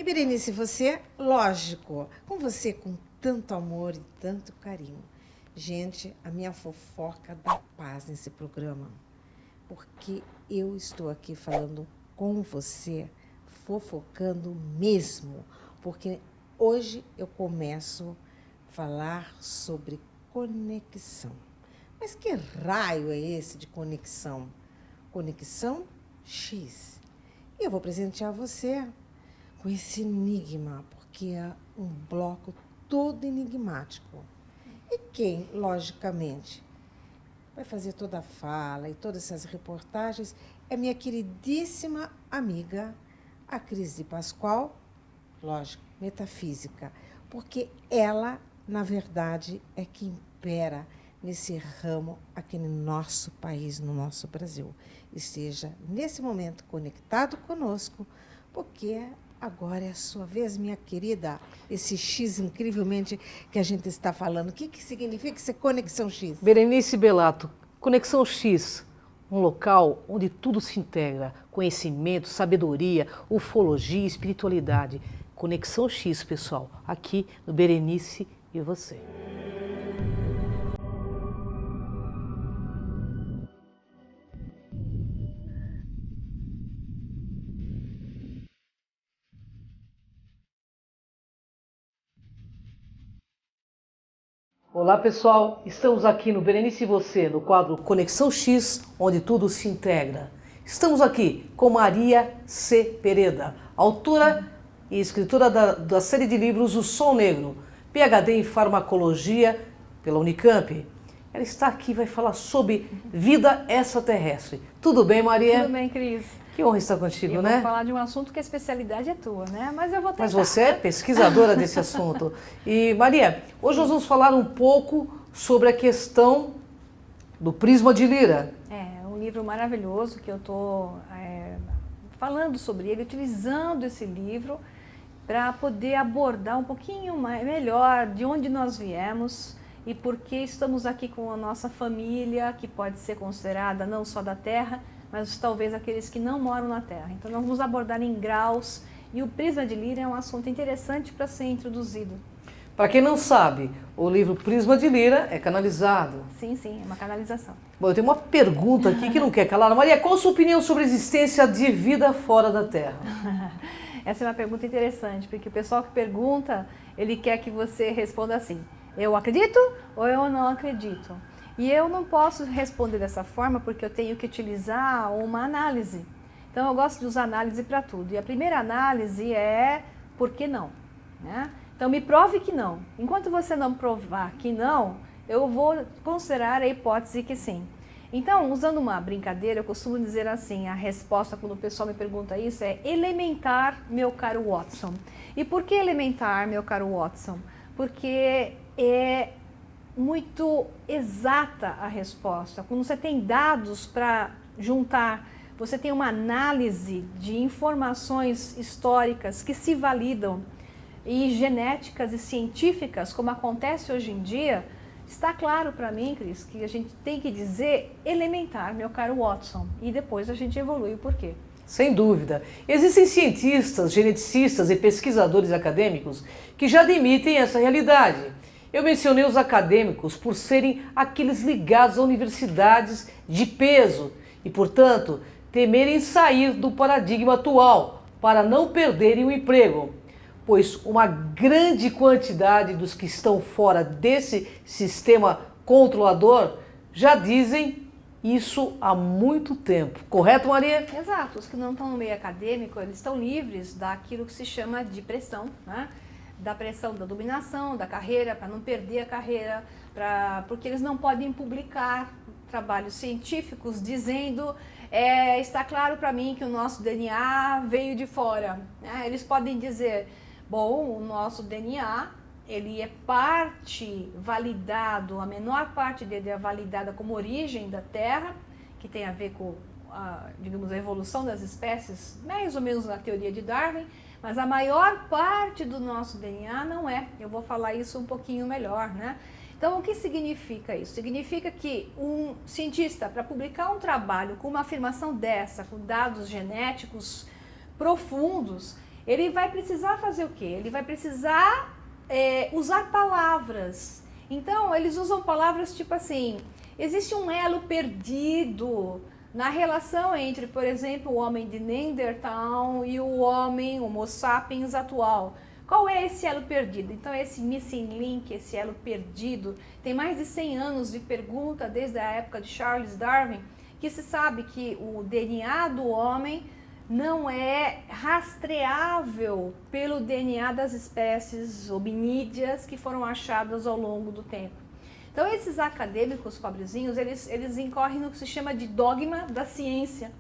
Berenice, você, lógico, com você com tanto amor e tanto carinho. Gente, a minha fofoca dá paz nesse programa, porque eu estou aqui falando com você, fofocando mesmo, porque hoje eu começo a falar sobre conexão. Mas que raio é esse de conexão? Conexão X. E eu vou presentear você com esse enigma, porque é um bloco todo enigmático. E quem, logicamente, vai fazer toda a fala e todas essas reportagens é minha queridíssima amiga, a Cris de Pascoal, lógico, metafísica, porque ela, na verdade, é que impera nesse ramo aqui no nosso país, no nosso Brasil. Esteja, nesse momento, conectado conosco, porque agora é a sua vez, minha querida, esse X incrivelmente que a gente está falando. O que significa essa conexão X? Berenice Bellato, Conexão X, um local onde tudo se integra, conhecimento, sabedoria, ufologia, espiritualidade. Conexão X, pessoal, aqui no Berenice e você. Olá pessoal, estamos aqui no Berenice e Você, no quadro Conexão X, onde tudo se integra. Estamos aqui com Maria C. Pereda, autora e escritora da série de livros O Sol Negro, PhD em Farmacologia pela Unicamp. Ela está aqui e vai falar sobre vida extraterrestre. Tudo bem, Maria? Tudo bem, Cris. Que honra estar contigo, né? Vou falar de um assunto que a especialidade é tua, né? Mas eu vou tentar. Mas você é pesquisadora desse assunto. E, Maria, hoje nós vamos falar um pouco sobre a questão do prisma de Lira. É um livro maravilhoso que eu estou falando sobre ele, utilizando esse livro para poder abordar um pouquinho melhor de onde nós viemos e por que estamos aqui com a nossa família, que pode ser considerada não só da Terra, mas talvez aqueles que não moram na Terra. Então nós vamos abordar em graus e o prisma de Lira é um assunto interessante para ser introduzido. Para quem não sabe, o livro Prisma de Lira é canalizado. Sim, sim, é uma canalização. Bom, eu tenho uma pergunta aqui que não quer calar. Maria, qual a sua opinião sobre a existência de vida fora da Terra? Essa é uma pergunta interessante, porque o pessoal que pergunta, ele quer que você responda assim, eu acredito ou eu não acredito? E eu não posso responder dessa forma porque eu tenho que utilizar uma análise. Então eu gosto de usar análise para tudo. E a primeira análise é por que não, né? Então me prove que não. Enquanto você não provar que não, eu vou considerar a hipótese que sim. Então, usando uma brincadeira, eu costumo dizer assim, a resposta quando o pessoal me pergunta isso é elementar, meu caro Watson. E por que elementar, meu caro Watson? Porque é muito exata a resposta. Quando você tem dados para juntar, você tem uma análise de informações históricas que se validam e genéticas e científicas, como acontece hoje em dia, está claro para mim, Cris, que a gente tem que dizer elementar, meu caro Watson, e depois a gente evolui o porquê. Sem dúvida. Existem cientistas, geneticistas e pesquisadores acadêmicos que já admitem essa realidade. Eu mencionei os acadêmicos por serem aqueles ligados a universidades de peso e, portanto, temerem sair do paradigma atual para não perderem o emprego, pois uma grande quantidade dos que estão fora desse sistema controlador já dizem isso há muito tempo. Correto, Maria? Exato. Os que não estão no meio acadêmico, eles estão livres daquilo que se chama de pressão, né? Da pressão da dominação, da carreira, para não perder a carreira, porque eles não podem publicar trabalhos científicos dizendo está claro para mim que o nosso DNA veio de fora. Né? Eles podem dizer, bom, o nosso DNA ele é parte validado, a menor parte dele é validada como origem da Terra, que tem a ver com digamos, a evolução das espécies, mais ou menos na teoria de Darwin, mas a maior parte do nosso DNA não é. Eu vou falar isso um pouquinho melhor, né? Então, o que significa isso? Significa que um cientista, para publicar um trabalho com uma afirmação dessa, com dados genéticos profundos, ele vai precisar fazer o quê? Ele vai precisar usar palavras. Então, eles usam palavras tipo assim, existe um elo perdido na relação entre, por exemplo, o homem de Neandertal e o homem Homo sapiens atual. Qual é esse elo perdido? Então, esse missing link, esse elo perdido, tem mais de 100 anos de pergunta desde a época de Charles Darwin, que se sabe que o DNA do homem não é rastreável pelo DNA das espécies hominídeas que foram achadas ao longo do tempo. Então, esses acadêmicos pobrezinhos, eles incorrem no que se chama de dogma da ciência.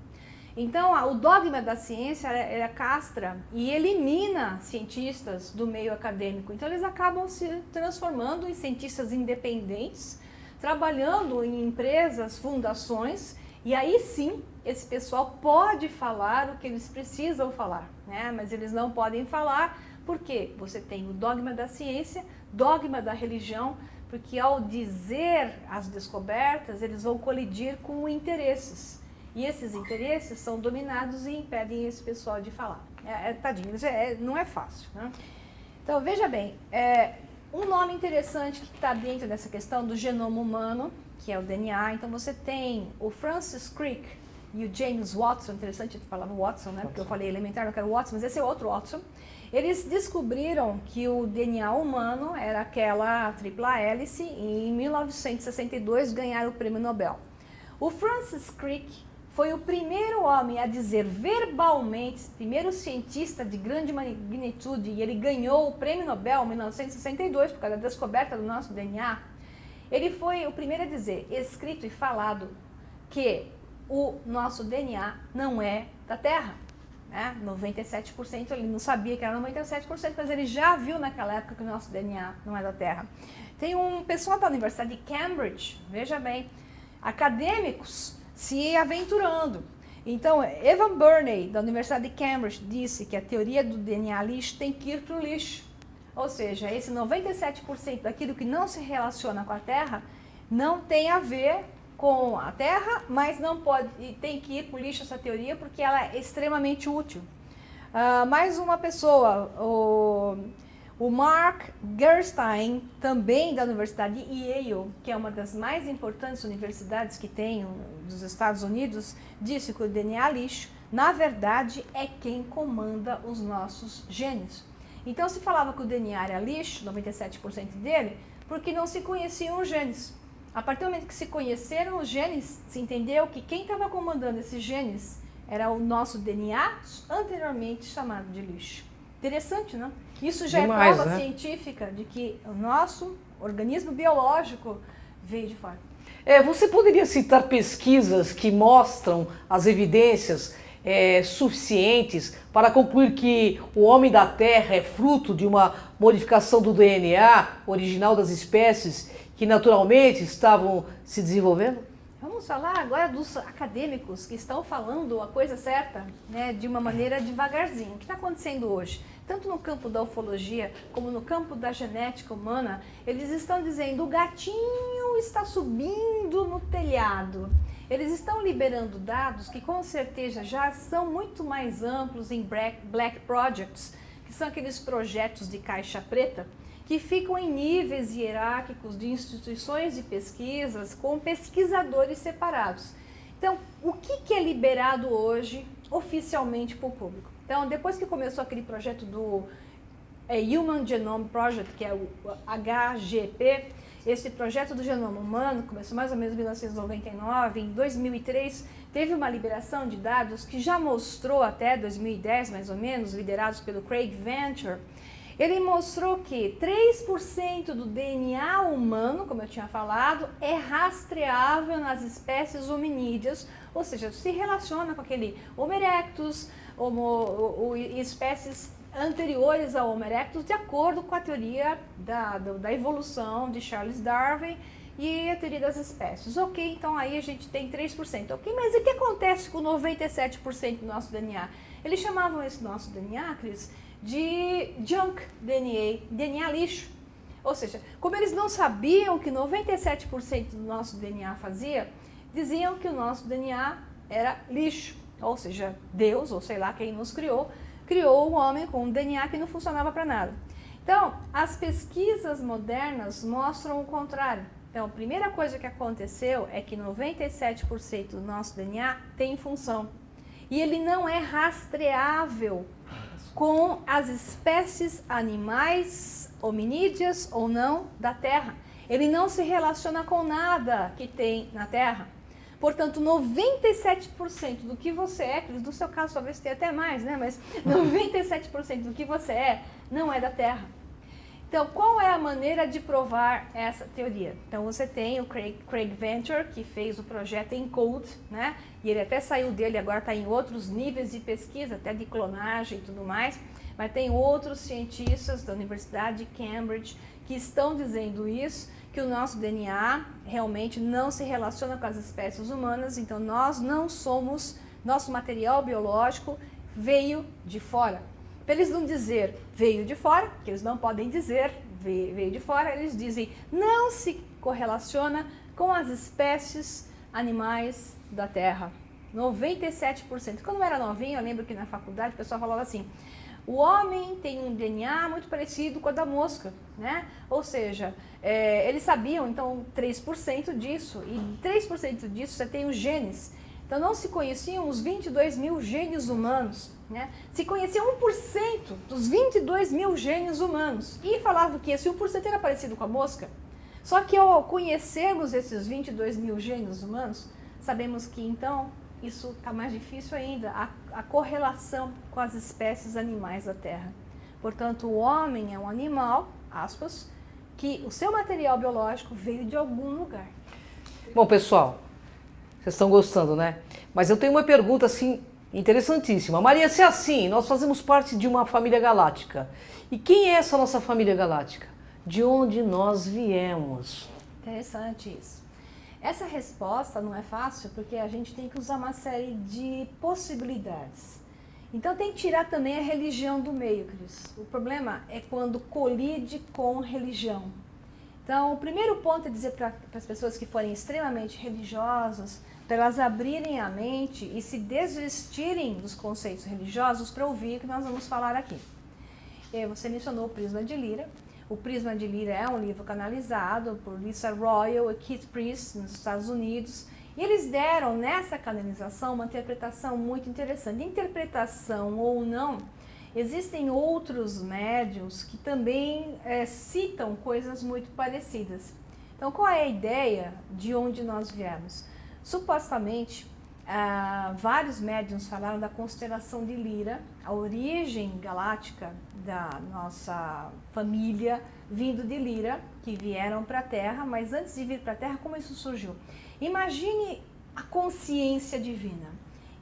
Então, o dogma da ciência castra e elimina cientistas do meio acadêmico. Então, eles acabam se transformando em cientistas independentes, trabalhando em empresas, fundações, e aí sim, esse pessoal pode falar o que eles precisam falar, né? Mas eles não podem falar porque você tem o dogma da ciência, dogma da religião, porque ao dizer as descobertas, eles vão colidir com interesses. E esses interesses são dominados e impedem esse pessoal de falar. Tadinho, não é fácil, né? Então, veja bem, um nome interessante que está dentro dessa questão do genoma humano, que é o DNA. Então, você tem o Francis Crick e o James Watson. Interessante a palavra Watson, né? Porque eu falei elementar, não quero Watson, mas esse é outro Watson. Eles descobriram que o DNA humano era aquela tripla hélice e em 1962 ganharam o prêmio Nobel. O Francis Crick foi o primeiro homem a dizer verbalmente, primeiro cientista de grande magnitude, e ele ganhou o prêmio Nobel em 1962 por causa da descoberta do nosso DNA. Ele foi o primeiro a dizer, escrito e falado, que o nosso DNA não é da Terra. 97%, ele não sabia que era 97%, mas ele já viu naquela época que o nosso DNA não é da Terra. Tem um pessoal da Universidade de Cambridge, veja bem, acadêmicos se aventurando. Então, Evan Burney, da Universidade de Cambridge, disse que a teoria do DNA lixo tem que ir para o lixo. Ou seja, esse 97% daquilo que não se relaciona com a Terra não tem a ver com a Terra, mas não pode, e tem que ir para o lixo essa teoria porque ela é extremamente útil. Mais uma pessoa, o Mark Gerstein, também da Universidade de Yale, que é uma das mais importantes universidades que tem dos Estados Unidos, disse que o DNA lixo, na verdade, é quem comanda os nossos genes. Então, se falava que o DNA era lixo, 97% dele, porque não se conheciam os genes. A partir do momento que se conheceram os genes, se entendeu que quem estava comandando esses genes era o nosso DNA, anteriormente chamado de lixo. Interessante, não? Isso já Demais, é prova né? científica de que o nosso organismo biológico veio de fora. Você poderia citar pesquisas que mostram as evidências suficientes para concluir que o homem da Terra é fruto de uma modificação do DNA original das espécies que naturalmente estavam se desenvolvendo? Vamos falar agora dos acadêmicos que estão falando a coisa certa, né, de uma maneira devagarzinho. O que está acontecendo hoje? Tanto no campo da ufologia como no campo da genética humana, eles estão dizendo o gatinho está subindo no telhado. Eles estão liberando dados que com certeza já são muito mais amplos em Black Projects, que são aqueles projetos de caixa preta, que ficam em níveis hierárquicos de instituições de pesquisas com pesquisadores separados. Então, o que é liberado hoje oficialmente para o público? Então, depois que começou aquele projeto do Human Genome Project, que é o HGP, esse projeto do genoma humano começou mais ou menos em 1999, em 2003 teve uma liberação de dados que já mostrou até 2010 mais ou menos, liderados pelo Craig Venter. Ele mostrou que 3% do DNA humano, como eu tinha falado, é rastreável nas espécies hominídeas, ou seja, se relaciona com aquele Homo erectus, espécies anteriores ao Homo erectus, de acordo com a teoria da evolução de Charles Darwin e a teoria das espécies. Ok, então aí a gente tem 3%. Ok, mas o que acontece com 97% do nosso DNA? Eles chamavam esse nosso DNA, Cris, de junk DNA, DNA lixo. Ou seja, como eles não sabiam que 97% do nosso DNA fazia, diziam que o nosso DNA era lixo. Ou seja, Deus, ou sei lá quem nos criou, criou o homem com um DNA que não funcionava para nada. Então, as pesquisas modernas mostram o contrário. Então, a primeira coisa que aconteceu é que 97% do nosso DNA tem função. E ele não é rastreável com as espécies animais, hominídeas ou não, da Terra. Ele não se relaciona com nada que tem na Terra. Portanto, 97% do que você é, no seu caso talvez tenha até mais, né? Mas 97% do que você é não é da Terra. Então, qual é a maneira de provar essa teoria? Então, você tem o Craig Venter, que fez o projeto ENCODE, né? E ele até saiu dele, agora está em outros níveis de pesquisa, até de clonagem e tudo mais. Mas tem outros cientistas da Universidade de Cambridge que estão dizendo isso, que o nosso DNA realmente não se relaciona com as espécies humanas, então nós não somos, nosso material biológico veio de fora. Para eles não dizer veio de fora, que eles não podem dizer veio de fora, eles dizem não se correlaciona com as espécies animais da Terra. 97%. Quando eu era novinha, eu lembro que na faculdade o pessoal falava assim, o homem tem um DNA muito parecido com o da mosca, né? Ou seja, eles sabiam, então, 3% disso, e 3% disso você tem os genes. Então, não se conheciam os 22 mil genes humanos, né? Se conhecia 1% dos 22 mil genes humanos, e falavam que esse 1% era parecido com a mosca. Só que ao conhecermos esses 22 mil genes humanos, sabemos que, então, isso está mais difícil ainda, a correlação com as espécies animais da Terra. Portanto, o homem é um animal, aspas, que o seu material biológico veio de algum lugar. Bom, pessoal, vocês estão gostando, né? Mas eu tenho uma pergunta, assim, interessantíssima. Maria, se é assim, nós fazemos parte de uma família galáctica. E quem é essa nossa família galáctica? De onde nós viemos? Interessante isso. Essa resposta não é fácil porque a gente tem que usar uma série de possibilidades. Então tem que tirar também a religião do meio, Cris. O problema é quando colide com religião. Então o primeiro ponto é dizer para as pessoas que forem extremamente religiosas, para elas abrirem a mente e se desvestirem dos conceitos religiosos para ouvir o que nós vamos falar aqui. Você mencionou o Prisma de Lyra. O Prisma de Lyra é um livro canalizado por Lisa Royal e Keith Priest nos Estados Unidos. E eles deram nessa canalização uma interpretação muito interessante. Interpretação ou não, existem outros médiuns que também citam coisas muito parecidas. Então, qual é a ideia de onde nós viemos? Supostamente, vários médiuns falaram da constelação de Lyra, a origem galáctica da nossa família vindo de Lyra, que vieram para a Terra, mas antes de vir para a Terra, como isso surgiu? Imagine a consciência divina.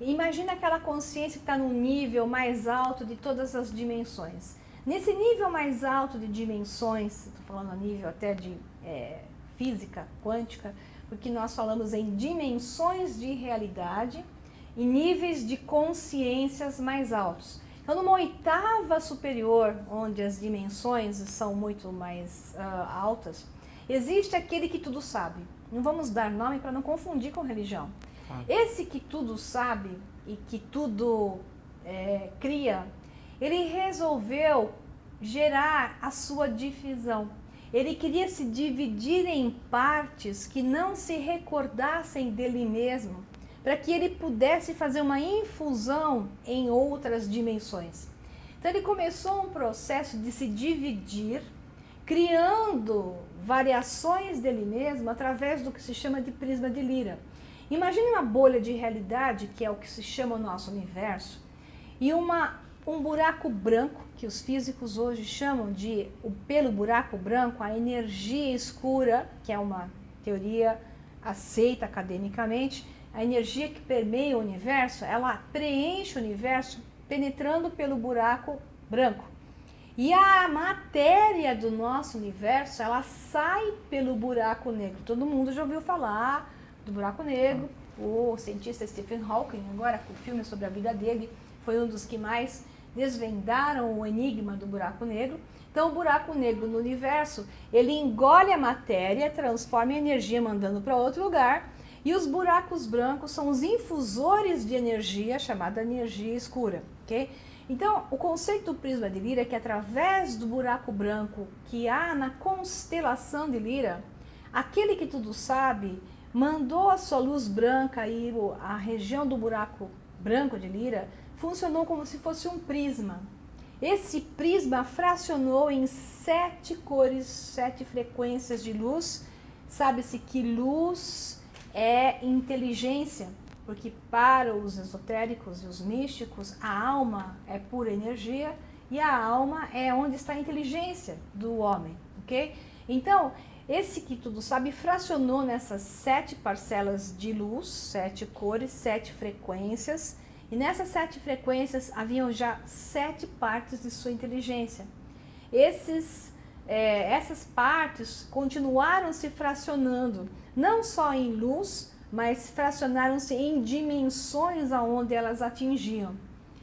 Imagine aquela consciência que está no nível mais alto de todas as dimensões. Nesse nível mais alto de dimensões, estou falando a nível até de física quântica, porque nós falamos em dimensões de realidade e níveis de consciências mais altos. Então, numa oitava superior, onde as dimensões são muito mais altas, existe aquele que tudo sabe. Não vamos dar nome para não confundir com religião. Esse que tudo sabe e que tudo cria, ele resolveu gerar a sua divisão. Ele queria se dividir em partes que não se recordassem dele mesmo, para que ele pudesse fazer uma infusão em outras dimensões. Então ele começou um processo de se dividir, criando variações dele mesmo através do que se chama de prisma de Lyra. Imagine uma bolha de realidade, que é o que se chama o nosso universo, e um buraco branco, que os físicos hoje chamam de, pelo buraco branco, a energia escura, que é uma teoria aceita academicamente, a energia que permeia o universo, ela preenche o universo penetrando pelo buraco branco. E a matéria do nosso universo, ela sai pelo buraco negro. Todo mundo já ouviu falar do buraco negro. O cientista Stephen Hawking, agora com o filme sobre a vida dele, foi um dos que mais desvendaram o enigma do buraco negro. Então, o buraco negro no universo, ele engole a matéria, transforma em energia, mandando para outro lugar. E os buracos brancos são os infusores de energia, chamada energia escura, ok? Então, o conceito do prisma de Lira é que através do buraco branco que há na constelação de Lira, aquele que tudo sabe mandou a sua luz branca e a região do buraco branco de Lira funcionou como se fosse um prisma. Esse prisma fracionou em 7 cores, 7 frequências de luz. Sabe-se que luz é inteligência, porque para os esotéricos e os místicos, a alma é pura energia e a alma é onde está a inteligência do homem, ok? Então, esse que tudo sabe fracionou nessas 7 parcelas de luz, 7 cores, 7 frequências, e nessas 7 frequências haviam já 7 partes de sua inteligência. Essas partes continuaram se fracionando, não só em luz, mas fracionaram-se em dimensões aonde elas atingiam.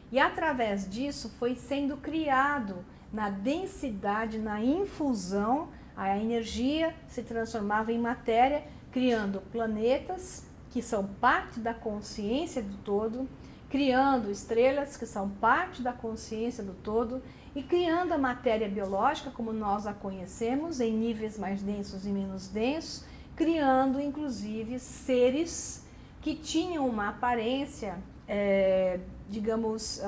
E através disso foi sendo criado na densidade, na infusão, a energia se transformava em matéria, criando planetas que são parte da consciência do todo, criando estrelas que são parte da consciência do todo e criando a matéria biológica como nós a conhecemos em níveis mais densos e menos densos, criando inclusive seres que tinham uma aparência, digamos,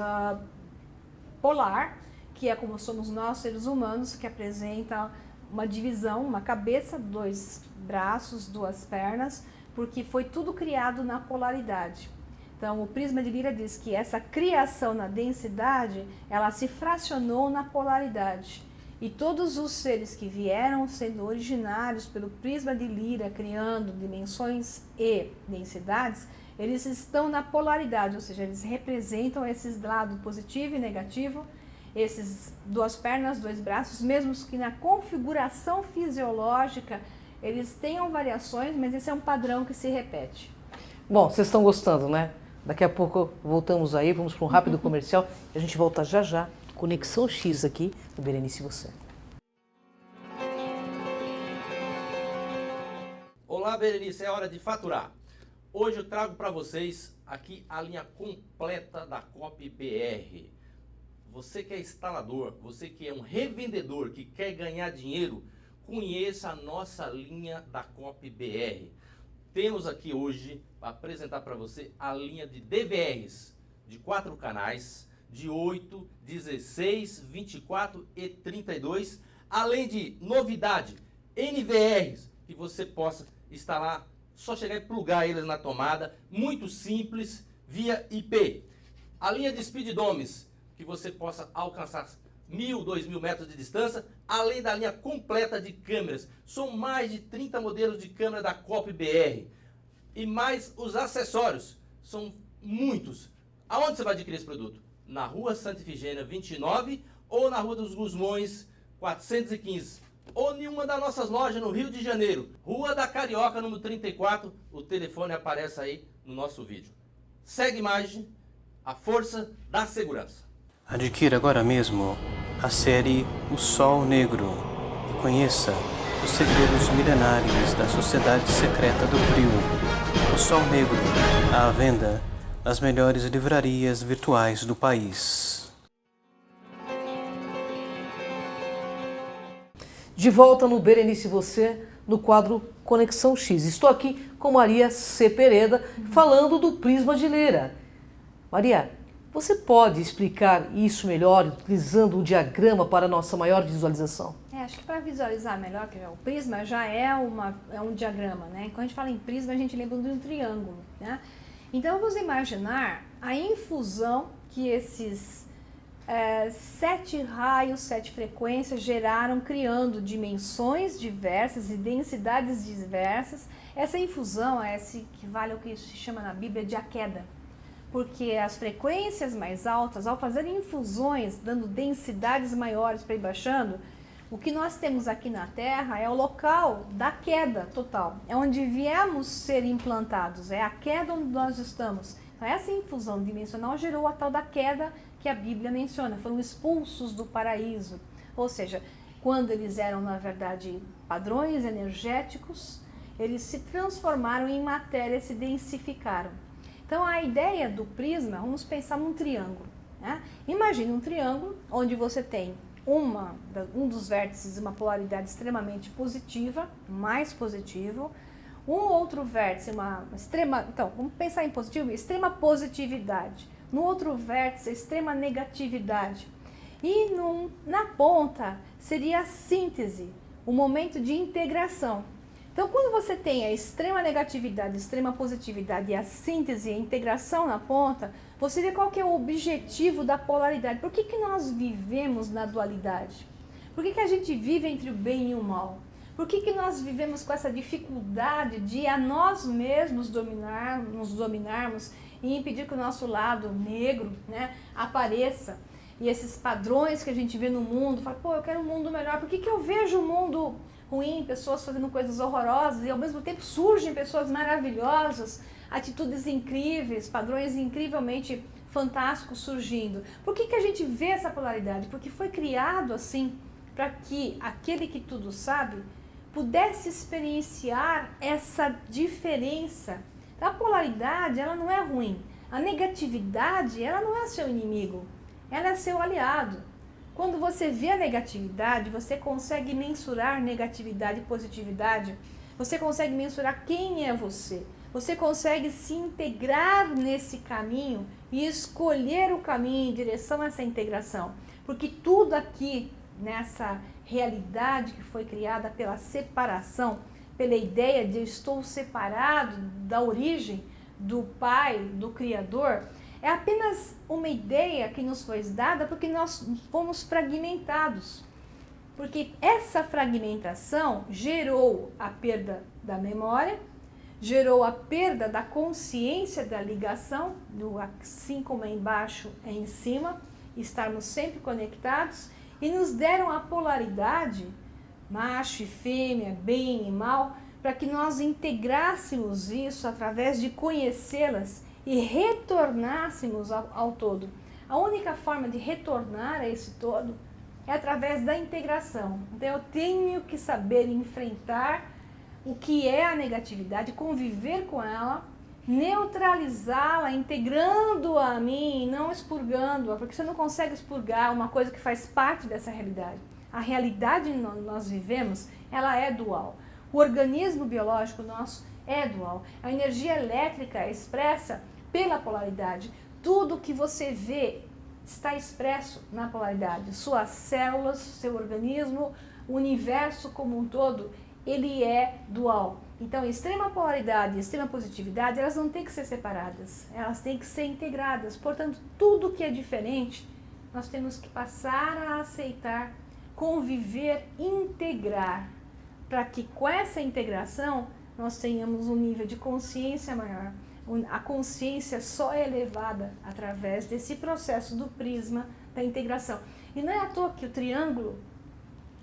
polar, que é como somos nós seres humanos, que apresenta uma divisão, uma cabeça, 2 braços, 2 pernas, porque foi tudo criado na polaridade. Então, o prisma de Lira diz que essa criação na densidade, ela se fracionou na polaridade. E todos os seres que vieram sendo originários pelo prisma de Lira, criando dimensões e densidades, eles estão na polaridade, ou seja, eles representam esses lados positivo e negativo, esses 2 pernas, 2 braços, mesmo que na configuração fisiológica eles tenham variações, mas esse é um padrão que se repete. Bom, vocês estão gostando, né? Daqui a pouco voltamos aí, vamos para um rápido comercial e a gente volta já já. Conexão X aqui no Berenice e Você. Olá, Berenice, é hora de faturar. Hoje eu trago para vocês aqui a linha completa da Cop BR. Você que é instalador, você que é um revendedor, que quer ganhar dinheiro, conheça a nossa linha da Cop BR. Temos aqui hoje para apresentar para você a linha de DVRs de 4 canais, de 8, 16, 24 e 32, além de novidade, NVRs, que você possa instalar, só chegar e plugar eles na tomada, muito simples, via IP. A linha de Speeddomes, que você possa alcançar 1.000, 2.000 metros de distância, além da linha completa de câmeras. São mais de 30 modelos de câmera da Cop BR. E mais os acessórios, são muitos. Aonde você vai adquirir esse produto? Na Rua Santa Ifigênia 29 ou na Rua dos Gusmões 415. Ou em uma das nossas lojas no Rio de Janeiro. Rua da Carioca, número 34. O telefone aparece aí no nosso vídeo. Segue a imagem, a força da segurança. Adquira agora mesmo a série O Sol Negro e conheça os segredos milenares da Sociedade Secreta do Frio. O Sol Negro, à venda nas melhores livrarias virtuais do país. De volta no Berenice e Você, no quadro Conexão X. Estou aqui com Maria C. Pereda, falando do prisma de Lira. Maria, você pode explicar isso melhor, utilizando o diagrama para nossa maior visualização? Acho que para visualizar melhor, que o prisma já é um diagrama, né? Quando a gente fala em prisma, a gente lembra de um triângulo, né? Então, vamos imaginar a infusão que esses 7 raios, 7 frequências geraram, criando dimensões diversas e densidades diversas. Essa infusão equivale ao que se chama na Bíblia de a queda. Porque as frequências mais altas, ao fazer infusões, dando densidades maiores para ir baixando, o que nós temos aqui na Terra é o local da queda total. É onde viemos ser implantados, é a queda onde nós estamos. Então, essa infusão dimensional gerou a tal da queda que a Bíblia menciona. Foram expulsos do paraíso. Ou seja, quando eles eram, na verdade, padrões energéticos, eles se transformaram em matéria, se densificaram. Então, a ideia do prisma, vamos pensar num triângulo. né? Imagine um triângulo onde você tem um dos vértices, uma polaridade extremamente positiva, mais positivo, um outro vértice, então, vamos pensar em positivo, extrema positividade. No outro vértice, extrema negatividade. E na ponta seria a síntese, o momento de integração. Então, quando você tem a extrema negatividade, a extrema positividade e a síntese, a integração na ponta, você vê qual que é o objetivo da polaridade. Por que nós vivemos na dualidade? Por que a gente vive entre o bem e o mal? Por que nós vivemos com essa dificuldade de a nós mesmos nos dominarmos e impedir que o nosso lado negro, né, apareça? E esses padrões que a gente vê no mundo, fala, pô, eu quero um mundo melhor. Por que eu vejo um mundo ruim, pessoas fazendo coisas horrorosas e ao mesmo tempo surgem pessoas maravilhosas, atitudes incríveis, padrões incrivelmente fantásticos surgindo? Por que a gente vê essa polaridade? Porque foi criado assim para que aquele que tudo sabe pudesse experienciar essa diferença. A polaridade, ela não é ruim. A negatividade, ela não é seu inimigo, ela é seu aliado. Quando você vê a negatividade, você consegue mensurar negatividade e positividade, você consegue mensurar quem é você, você consegue se integrar nesse caminho e escolher o caminho em direção a essa integração. Porque tudo aqui, nessa realidade que foi criada pela separação, pela ideia de eu estou separado da origem, do Pai, do Criador, é apenas uma ideia que nos foi dada porque nós fomos fragmentados. Porque essa fragmentação gerou a perda da memória, gerou a perda da consciência da ligação, do assim como é embaixo é em cima, estarmos sempre conectados, e nos deram a polaridade, macho e fêmea, bem e mal, para que nós integrássemos isso através de conhecê-las e retornássemos ao todo. A única forma de retornar a esse todo é através da integração. Então eu tenho que saber enfrentar o que é a negatividade, conviver com ela, neutralizá-la, integrando-a a mim e não expurgando-a, porque você não consegue expurgar uma coisa que faz parte dessa realidade. A realidade que nós vivemos, ela é dual. O organismo biológico nosso é dual. A energia elétrica é expressa pela polaridade. Tudo que você vê está expresso na polaridade. Suas células, seu organismo, o universo como um todo, ele é dual. Então, extrema polaridade e extrema positividade, elas não têm que ser separadas, elas têm que ser integradas. Portanto, tudo que é diferente, nós temos que passar a aceitar, conviver, integrar, para que com essa integração nós tenhamos um nível de consciência maior. A consciência só é elevada através desse processo do prisma da integração. E não é à toa que o triângulo,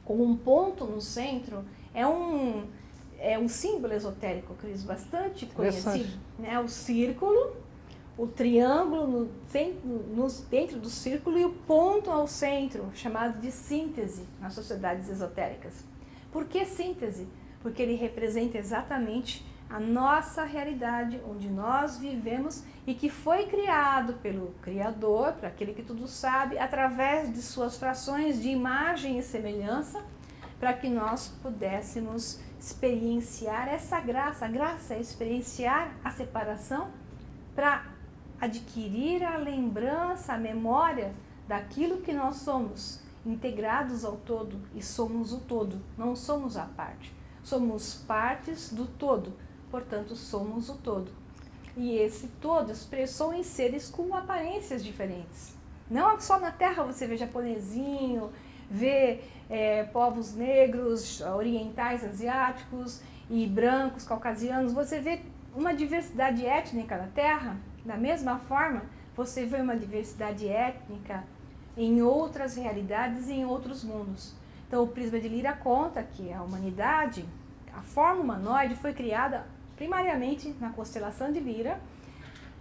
com um ponto no centro, é um símbolo esotérico, Cris, bastante conhecido. Né? O círculo, o triângulo dentro do círculo e o ponto ao centro, chamado de síntese nas sociedades esotéricas. Por que síntese? Porque ele representa exatamente a nossa realidade, onde nós vivemos e que foi criado pelo Criador, para aquele que tudo sabe, através de suas frações de imagem e semelhança, para que nós pudéssemos experienciar essa graça. A graça é experienciar a separação para adquirir a lembrança, a memória daquilo que nós somos, integrados ao todo, e somos o todo, não somos a parte. Somos partes do todo, portanto somos o todo. E esse todo expressou em seres com aparências diferentes. Não só na Terra você vê japonesinho, vê povos negros, orientais, asiáticos e brancos, caucasianos. Você vê uma diversidade étnica na Terra. Da mesma forma, você vê uma diversidade étnica em outras realidades e em outros mundos. Então o prisma de Lira conta que a humanidade, a forma humanoide foi criada primariamente na constelação de Lira,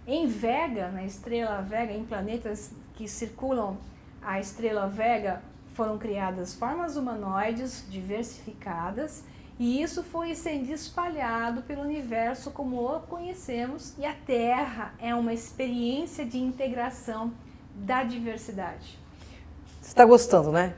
em Vega, na estrela Vega, em planetas que circulam a estrela Vega, foram criadas formas humanoides diversificadas, e isso foi sendo espalhado pelo universo como o conhecemos, e a Terra é uma experiência de integração da diversidade. Você está gostando, né?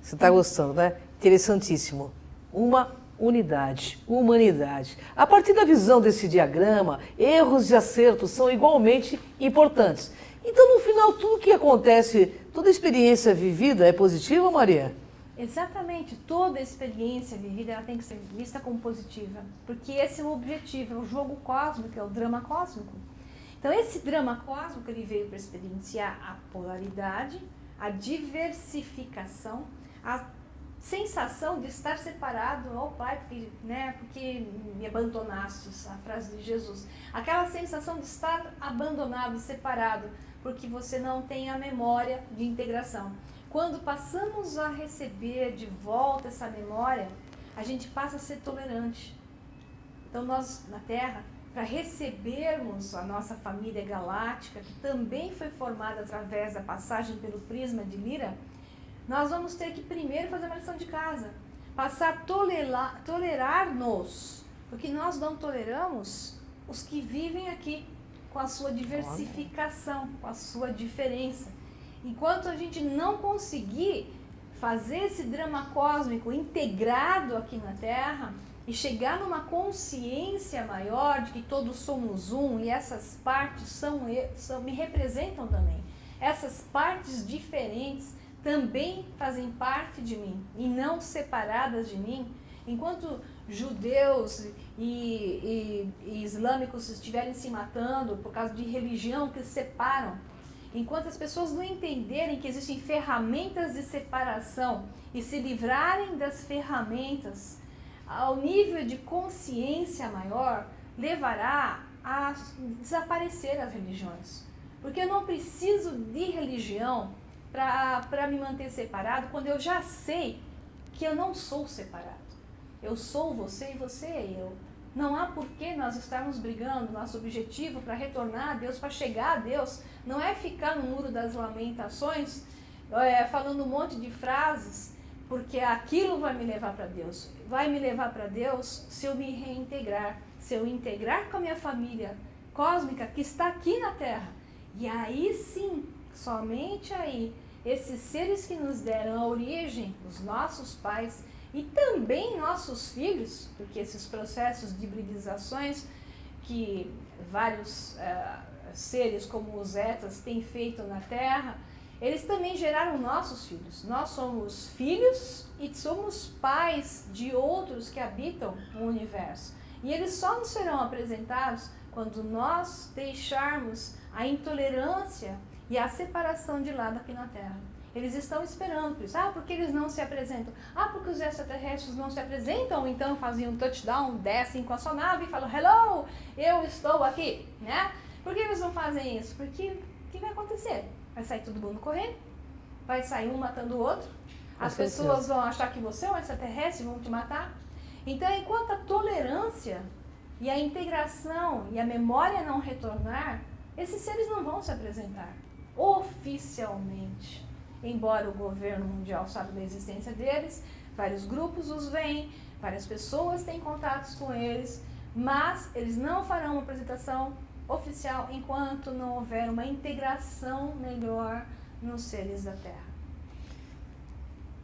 Você está gostando, né? Interessantíssimo. Uma unidade, humanidade. A partir da visão desse diagrama, erros e acertos são igualmente importantes. Então, no final, tudo que acontece, toda experiência vivida é positiva, Maria? Exatamente, toda experiência vivida ela tem que ser vista como positiva, porque esse é o objetivo, é o jogo cósmico, é o drama cósmico. Então esse drama cósmico ele veio para experienciar a polaridade, a diversificação, a sensação de estar separado ao Pai, porque me abandonastes, a frase de Jesus. Aquela sensação de estar abandonado, separado, porque você não tem a memória de integração. Quando passamos a receber de volta essa memória, a gente passa a ser tolerante. Então nós, na Terra, para recebermos a nossa família galáctica, que também foi formada através da passagem pelo prisma de Lira, nós vamos ter que primeiro fazer uma lição de casa, passar a tolerar-nos, porque nós não toleramos os que vivem aqui, com a sua diversificação, com a sua diferença. Enquanto a gente não conseguir fazer esse drama cósmico integrado aqui na Terra e chegar numa consciência maior de que todos somos um e essas partes me representam também. Essas partes diferentes também fazem parte de mim e não separadas de mim. Enquanto judeus e islâmicos estiverem se matando por causa de religião que se separam, enquanto as pessoas não entenderem que existem ferramentas de separação e se livrarem das ferramentas, ao nível de consciência maior, levará a desaparecer as religiões. Porque eu não preciso de religião para me manter separado, quando eu já sei que eu não sou separado. Eu sou você e você é eu. Não há por que nós estarmos brigando. Nosso objetivo para retornar a Deus, para chegar a Deus, não é ficar no muro das lamentações, falando um monte de frases, porque aquilo vai me levar para Deus. Vai me levar para Deus se eu me reintegrar, se eu integrar com a minha família cósmica que está aqui na Terra. E aí sim, somente aí, esses seres que nos deram a origem, os nossos pais, e também nossos filhos, porque esses processos de hibridizações que vários seres como os Zetas têm feito na Terra, eles também geraram nossos filhos. Nós somos filhos e somos pais de outros que habitam o universo. E eles só nos serão apresentados quando nós deixarmos a intolerância e a separação de lado aqui na Terra. Eles estão esperando por isso. Porque eles não se apresentam? Porque os extraterrestres não se apresentam, então fazem um touchdown, descem com a sua nave e falam, hello, eu estou aqui, né? Por que eles não fazem isso? Porque o que vai acontecer? Vai sair todo mundo correndo, vai sair um matando o outro, as pessoas vão achar que você é um extraterrestre e vão te matar. Então, enquanto a tolerância e a integração e a memória não retornar, esses seres não vão se apresentar oficialmente. Embora o governo mundial saiba da existência deles, vários grupos os veem, várias pessoas têm contatos com eles, mas eles não farão uma apresentação oficial enquanto não houver uma integração melhor nos seres da Terra.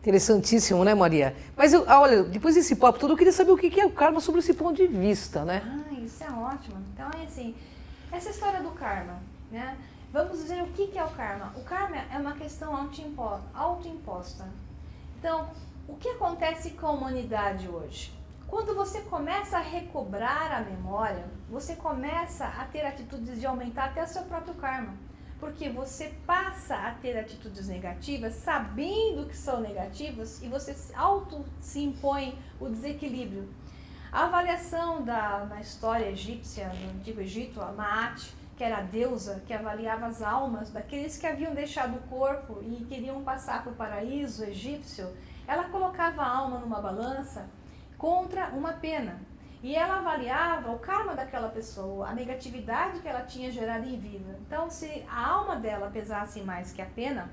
Interessantíssimo, né, Maria? Mas olha, depois desse papo todo, eu queria saber o que é o karma sobre esse ponto de vista, né? Isso é ótimo. Então, assim, essa história do karma, né? Vamos dizer o que é o karma. O karma é uma questão autoimposta. Então, o que acontece com a humanidade hoje? Quando você começa a recobrar a memória, você começa a ter atitudes de aumentar até o seu próprio karma. Porque você passa a ter atitudes negativas, sabendo que são negativas, e você se impõe o desequilíbrio. A avaliação na história egípcia, no Antigo Egito, a Maat, que era a deusa que avaliava as almas daqueles que haviam deixado o corpo e queriam passar para o paraíso egípcio, ela colocava a alma numa balança contra uma pena. E ela avaliava o karma daquela pessoa, a negatividade que ela tinha gerado em vida. Então, se a alma dela pesasse mais que a pena,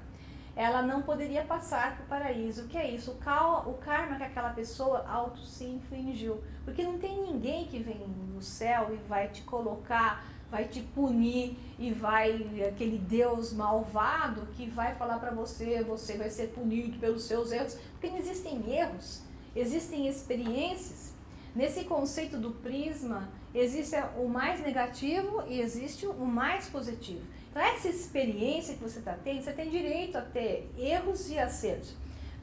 ela não poderia passar para o paraíso. O que é isso? O karma que aquela pessoa auto se infligiu. Porque não tem ninguém que vem no céu e vai te colocar vai te punir e aquele Deus malvado que vai falar para você, você vai ser punido pelos seus erros, porque não existem erros, existem experiências. Nesse conceito do prisma, existe o mais negativo e existe o mais positivo. Então, essa experiência que você está tendo, você tem direito a ter erros e acertos.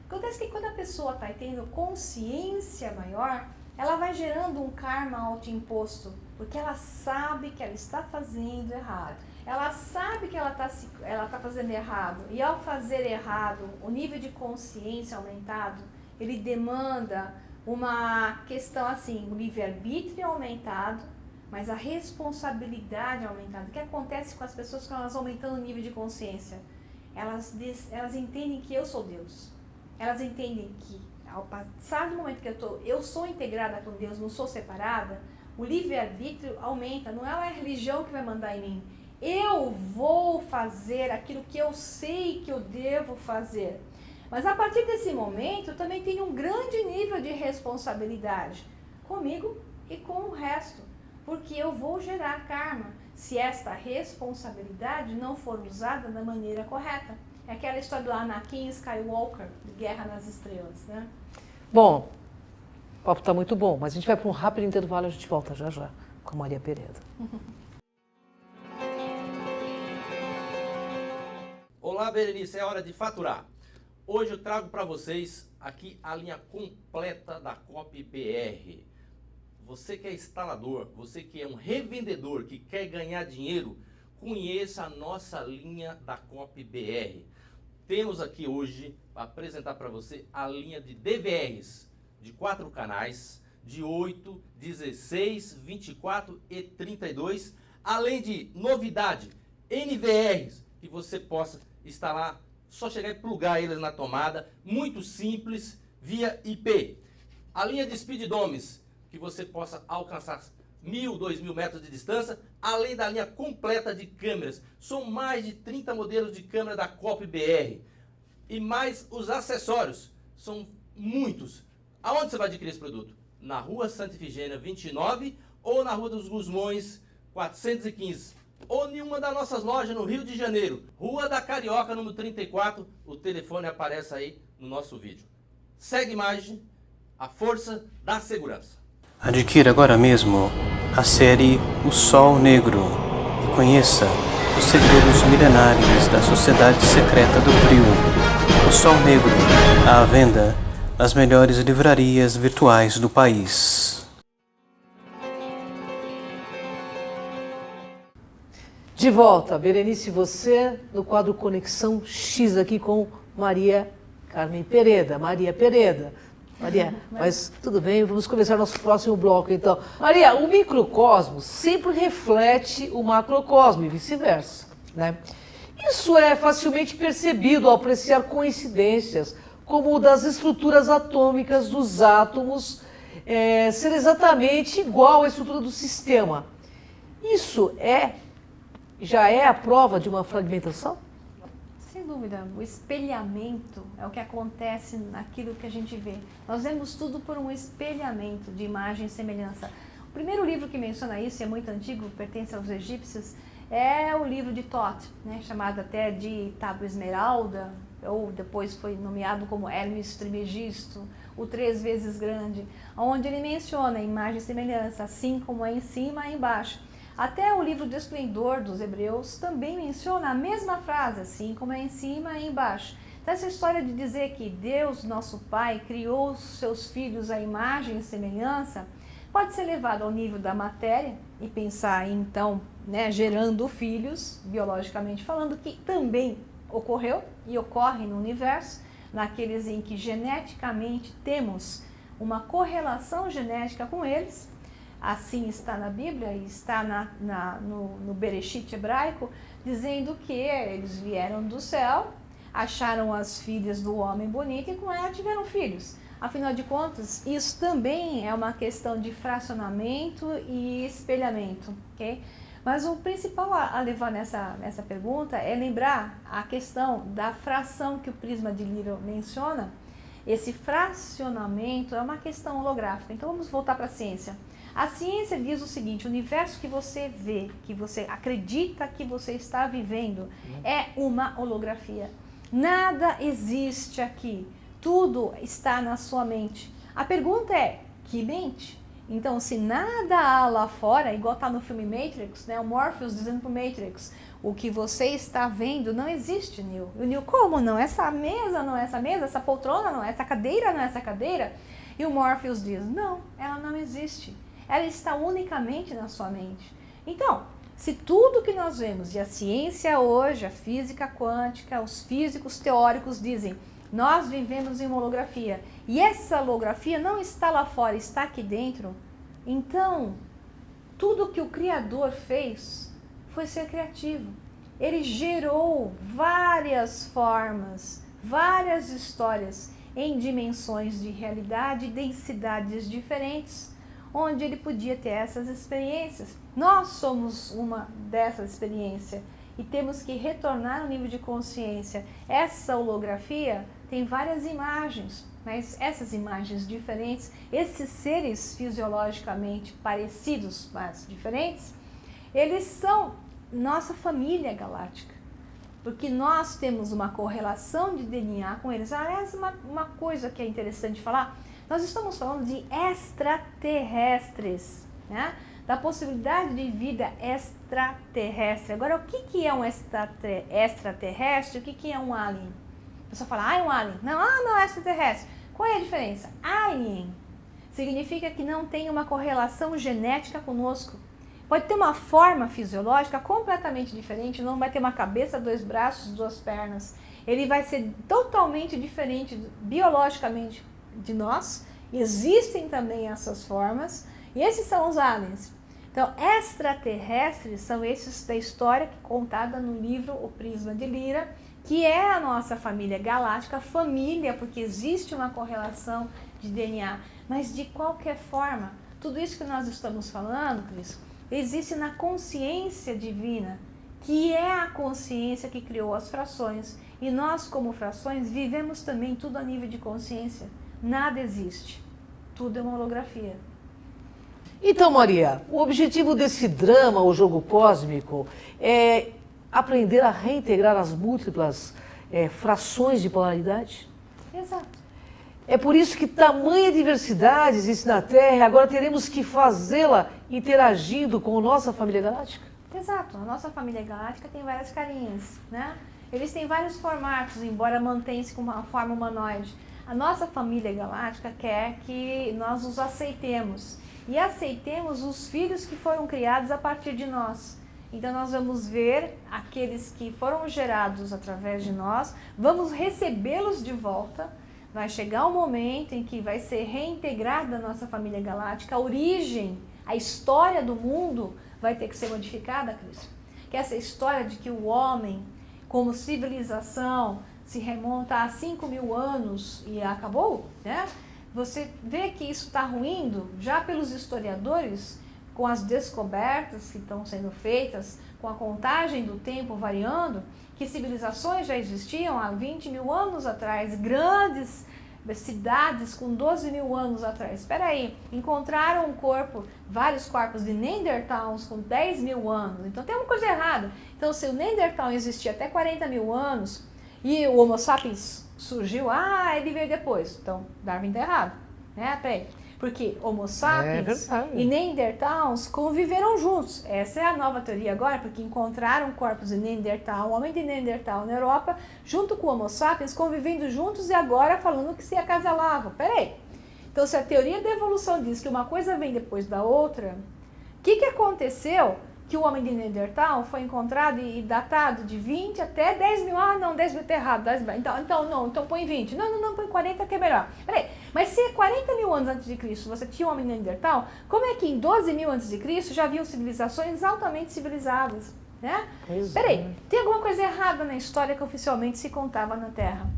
Acontece que quando a pessoa está tendo consciência maior, ela vai gerando um karma autoimposto, porque ela sabe que ela está fazendo errado. Ela sabe que ela está fazendo errado. E ao fazer errado, o nível de consciência aumentado, ele demanda uma questão assim, o livre-arbítrio aumentado, mas a responsabilidade aumentada. O que acontece com as pessoas quando elas aumentando o nível de consciência? Elas entendem que eu sou Deus. Elas entendem que ao passar do momento que eu sou integrada com Deus, não sou separada, o livre-arbítrio aumenta. Não é a religião que vai mandar em mim. Eu vou fazer aquilo que eu sei que eu devo fazer. Mas a partir desse momento, eu também tenho um grande nível de responsabilidade comigo e com o resto, porque eu vou gerar karma se esta responsabilidade não for usada da maneira correta. É aquela história do Anakin Skywalker, de Guerra nas Estrelas, né? Bom, o papo está muito bom, mas a gente vai para um rápido intervalo e a gente volta já já com a Maria Pereda. Olá, Berenice, é hora de faturar. Hoje eu trago para vocês aqui a linha completa da Cop BR. Você que é instalador, você que é um revendedor, que quer ganhar dinheiro, conheça a nossa linha da Cop BR. Temos aqui hoje para apresentar para você a linha de DVRs de 4 canais, de 8, 16, 24 e 32, além de novidade, NVRs, que você possa instalar. Só chegar e plugar eles na tomada, muito simples, via IP. A linha de Speed Domes, que você possa alcançar 1.000, 2.000 metros de distância, além da linha completa de câmeras. São mais de 30 modelos de câmera da Cop BR. E mais os acessórios, são muitos. Aonde você vai adquirir esse produto? Na Rua Santa Ifigênia 29 ou na Rua dos Gusmões 415. Ou em uma das nossas lojas no Rio de Janeiro, Rua da Carioca, número 34, o telefone aparece aí no nosso vídeo. Segue a imagem, a força da segurança. Adquira agora mesmo a série O Sol Negro e conheça os segredos milenares da Sociedade Secreta do Frio. O Sol Negro, à venda nas melhores livrarias virtuais do país. De volta, Berenice, você no quadro Conexão X aqui com Maria Carmen Pereda. Maria Pereda. Maria, mas tudo bem, vamos começar nosso próximo bloco então. Maria, o microcosmo sempre reflete o macrocosmo e vice-versa, né? Isso é facilmente percebido ao apreciar coincidências, como o das estruturas atômicas dos átomos ser exatamente igual à estrutura do sistema. Isso já é a prova de uma fragmentação? Sem dúvida, o espelhamento é o que acontece naquilo que a gente vê. Nós vemos tudo por um espelhamento de imagem e semelhança. O primeiro livro que menciona isso, e é muito antigo, pertence aos egípcios, é o livro de Thoth, né, chamado até de Tábua Esmeralda, ou depois foi nomeado como Hermes Trismegisto, o 3 vezes grande, onde ele menciona imagem e semelhança, assim como é em cima e embaixo. Até o livro do Esplendor dos Hebreus também menciona a mesma frase, assim como é em cima e embaixo. Então, essa história de dizer que Deus, nosso Pai, criou os seus filhos à imagem e semelhança, pode ser levado ao nível da matéria e pensar, então, né, gerando filhos, biologicamente falando, que também ocorreu e ocorre no universo, naqueles em que geneticamente temos uma correlação genética com eles. Assim está na Bíblia e está no Bereshit hebraico, dizendo que eles vieram do céu, acharam as filhas do homem bonito e com ela tiveram filhos. Afinal de contas, isso também é uma questão de fracionamento e espelhamento, ok? Mas o principal a levar nessa pergunta é lembrar a questão da fração que o prisma de Little menciona. Esse fracionamento é uma questão holográfica. Então vamos voltar para a ciência. A ciência diz o seguinte: o universo que você vê, que você acredita que você está vivendo, é uma holografia. Nada existe aqui. Tudo está na sua mente. A pergunta é, que mente? Então, se nada há lá fora, igual está no filme Matrix, né? O Morpheus dizendo para o Matrix, o que você está vendo não existe, Neo. E o Neo, como não? Essa mesa não é essa mesa, essa poltrona não é essa cadeira, não é essa cadeira? E o Morpheus diz, não, ela não existe. Ela está unicamente na sua mente. Então, se tudo que nós vemos, e a ciência hoje, a física quântica, os físicos teóricos dizem, nós vivemos em uma holografia, e essa holografia não está lá fora, está aqui dentro, então, tudo que o Criador fez foi ser criativo. Ele gerou várias formas, várias histórias em dimensões de realidade e densidades diferentes, onde ele podia ter essas experiências. Nós somos uma dessas experiências e temos que retornar ao nível de consciência. Essa holografia tem várias imagens, mas essas imagens diferentes, esses seres fisiologicamente parecidos, mas diferentes, eles são nossa família galáctica, porque nós temos uma correlação de DNA com eles. Aliás, uma coisa que é interessante falar, nós estamos falando de extraterrestres, né? Da possibilidade de vida extraterrestre. Agora, o que é um extraterrestre? O que é um alien? A pessoa fala, é um alien. Não é extraterrestre. Qual é a diferença? Alien significa que não tem uma correlação genética conosco. Pode ter uma forma fisiológica completamente diferente, não vai ter uma cabeça, 2 braços, 2 pernas. Ele vai ser totalmente diferente biologicamente de nós. Existem também essas formas, e esses são os aliens. Então, extraterrestres são esses da história contada no livro O Prisma de Lyra, que é a nossa família galáctica, família, porque existe uma correlação de DNA. Mas, de qualquer forma, tudo isso que nós estamos falando, Cris, existe na consciência divina, que é a consciência que criou as frações. E nós, como frações, vivemos também tudo a nível de consciência. Nada existe. Tudo é uma holografia. Então, Maria, o objetivo desse drama, o jogo cósmico, é aprender a reintegrar as múltiplas frações de polaridade? Exato. É por isso que tamanha diversidade existe na Terra e agora teremos que fazê-la interagindo com a nossa família galáctica? Exato. A nossa família galáctica tem várias carinhas, né? Eles têm vários formatos, embora mantenha-se com uma forma humanoide. A nossa família galáctica quer que nós os aceitemos. E aceitemos os filhos que foram criados a partir de nós. Então nós vamos ver aqueles que foram gerados através de nós, vamos recebê-los de volta. Vai chegar um momento em que vai ser reintegrada a nossa família galáctica, a origem, a história do mundo vai ter que ser modificada, Cris. Que essa história de que o homem, como civilização, se remonta a 5.000 anos e acabou, né? Você vê que isso está ruindo já pelos historiadores, com as descobertas que estão sendo feitas, com a contagem do tempo variando, que civilizações já existiam há 20.000 anos atrás, grandes cidades com 12.000 anos atrás. Espera aí, encontraram um corpo, vários corpos de Neandertals com 10.000 anos, então tem uma coisa errada. Então se o Neandertal existia até 40.000 anos e o Homo sapiens surgiu, ele veio depois, então Darwin está errado, né? Peraí. Porque Homo sapiens e Neandertals conviveram juntos. Essa é a nova teoria agora, porque encontraram corpos de Neandertal, homem de Neandertal na Europa, junto com Homo sapiens, convivendo juntos e agora falando que se acasalavam. Peraí. Então, se a teoria da evolução diz que uma coisa vem depois da outra, o que aconteceu? Que o homem de Neandertal foi encontrado e datado de 20 até 10 mil. 10 mil tá errado. Então põe 20. Não, põe 40 que é melhor. Peraí, mas se 40.000 anos antes de Cristo você tinha o homem de Neandertal, como é que em 12.000 antes de Cristo já haviam civilizações altamente civilizadas? Né? Peraí, tem alguma coisa errada na história que oficialmente se contava na Terra.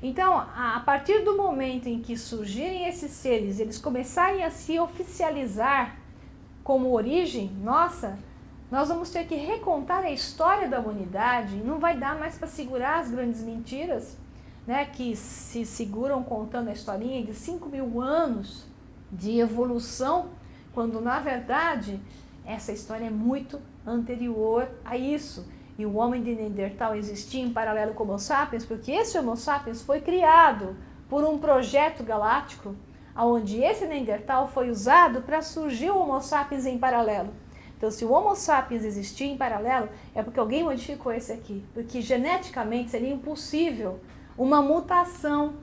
Então, a partir do momento em que surgirem esses seres, eles começarem a se oficializar como origem nossa, nós vamos ter que recontar a história da humanidade, não vai dar mais para segurar as grandes mentiras, né, que se seguram contando a historinha de 5.000 anos de evolução quando na verdade essa história é muito anterior a isso. E o homem de Neandertal existia em paralelo com o Homo sapiens, porque esse Homo sapiens foi criado por um projeto galáctico, onde esse Neandertal foi usado para surgir o Homo sapiens em paralelo. Então, se o Homo sapiens existia em paralelo, é porque alguém modificou esse aqui, porque geneticamente seria impossível uma mutação